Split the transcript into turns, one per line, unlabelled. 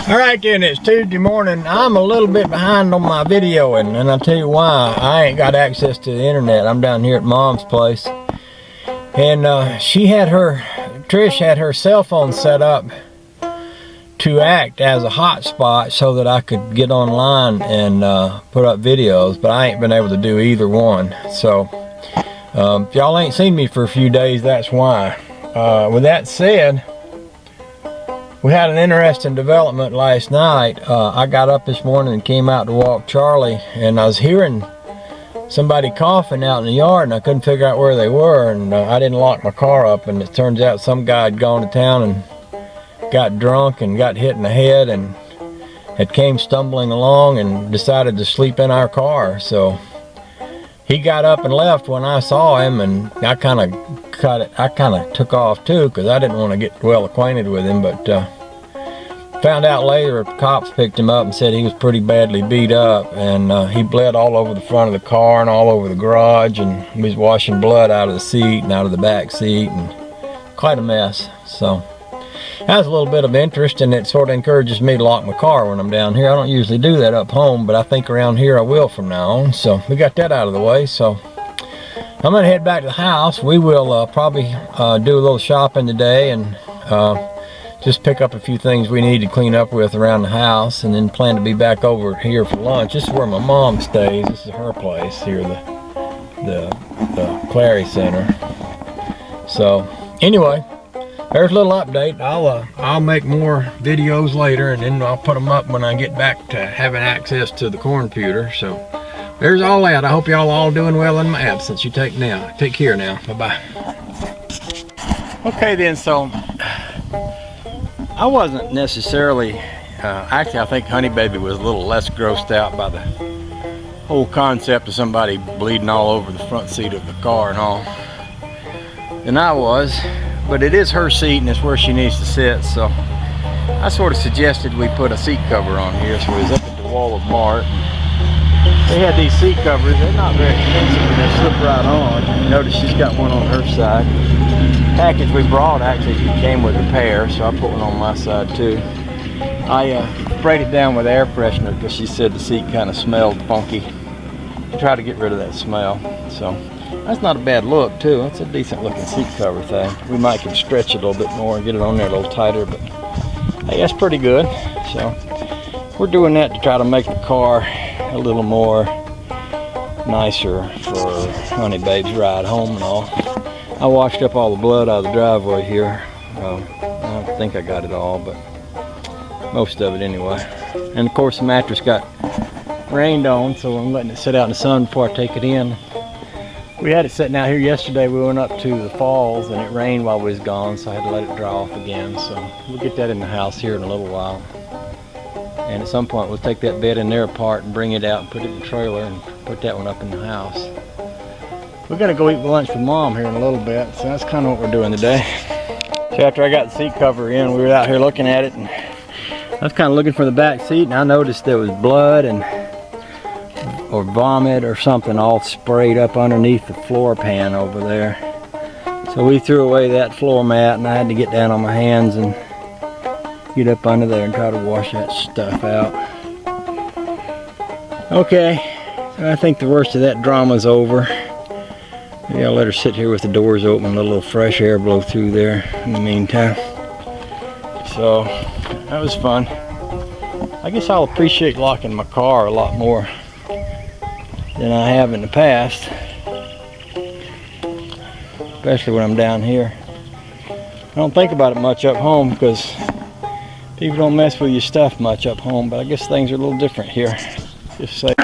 Alright then, it's Tuesday morning. I'm a little bit behind on my videoing, and I'll tell you why. I ain't got access to the internet. I'm down here at Mom's place. And Trish had her cell phone set up to act as a hotspot so that I could get online and put up videos, but I ain't been able to do either one. So, if y'all ain't seen me for a few days, that's why. With that said, we had an interesting development last night. I got up this morning and came out to walk Charlie, and I was hearing somebody coughing out in the yard, and I couldn't figure out where they were, and I didn't lock my car up, and it turns out some guy had gone to town and got drunk and got hit in the head and had came stumbling along and decided to sleep in our car. So he got up and left when I saw him, and I kind of took off too, because I didn't want to get well acquainted with him, but found out later cops picked him up and said he was pretty badly beat up, and he bled all over the front of the car and all over the garage, and he was washing blood out of the seat and out of the back seat, and quite a mess. So that was a little bit of interest, and it sort of encourages me to lock my car when I'm down here. I don't usually do that up home, but I think around here I will from now on. So we got that out of the way. So I'm gonna head back to the house. We will probably do a little shopping today and just pick up a few things we need to clean up with around the house, and then plan to be back over here for lunch. This is where my mom stays. This is her place here, the Clary Center. So anyway, there's a little update. I'll make more videos later, and then I'll put them up when I get back to having access to the computer. So there's all that. I hope y'all all doing well in my absence. You take care now. Bye-bye. Okay then, so I wasn't necessarily, actually I think Honey Baby was a little less grossed out by the whole concept of somebody bleeding all over the front seat of the car and all than I was. But it is her seat, and it's where she needs to sit, so I sort of suggested we put a seat cover on here. So we was up at the Wall of Mart. They had these seat covers. They're not very expensive, and they slip right on. You notice she's got one on her side. The package we brought actually came with a pair, so I put one on my side too. I sprayed it down with air freshener because she said the seat kind of smelled funky. I tried to get rid of that smell. So that's not a bad look too. It's a decent looking seat cover thing. We might can stretch it a little bit more and get it on there a little tighter, but hey, that's pretty good. So we're doing that to try to make the car a little more nicer for Honey Babe's ride home and all. I washed up all the blood out of the driveway here. I don't think I got it all, but most of it anyway. And of course the mattress got rained on, so I'm letting it sit out in the sun before I take it in. We had it sitting out here yesterday. We went up to the falls and it rained while we was gone, so I had to let it dry off again. So we'll get that in the house here in a little while. And at some point we'll take that bed in there apart and bring it out and put it in the trailer and put that one up in the house. We're gonna go eat lunch with Mom here in a little bit, so that's kind of what we're doing today. So after I got the seat cover in, we were out here looking at it, and I was kind of looking for the back seat, and I noticed there was blood or vomit or something all sprayed up underneath the floor pan over there. So we threw away that floor mat, and I had to get down on my hands and get up under there and try to wash that stuff out. Okay, so I think the worst of that drama's over. Maybe I'll let her sit here with the doors open and let a little fresh air blow through there in the meantime. So that was fun. I guess I'll appreciate locking my car a lot more than I have in the past, especially when I'm down here. I don't think about it much up home because people don't mess with your stuff much up home, but I guess things are a little different here. Just say.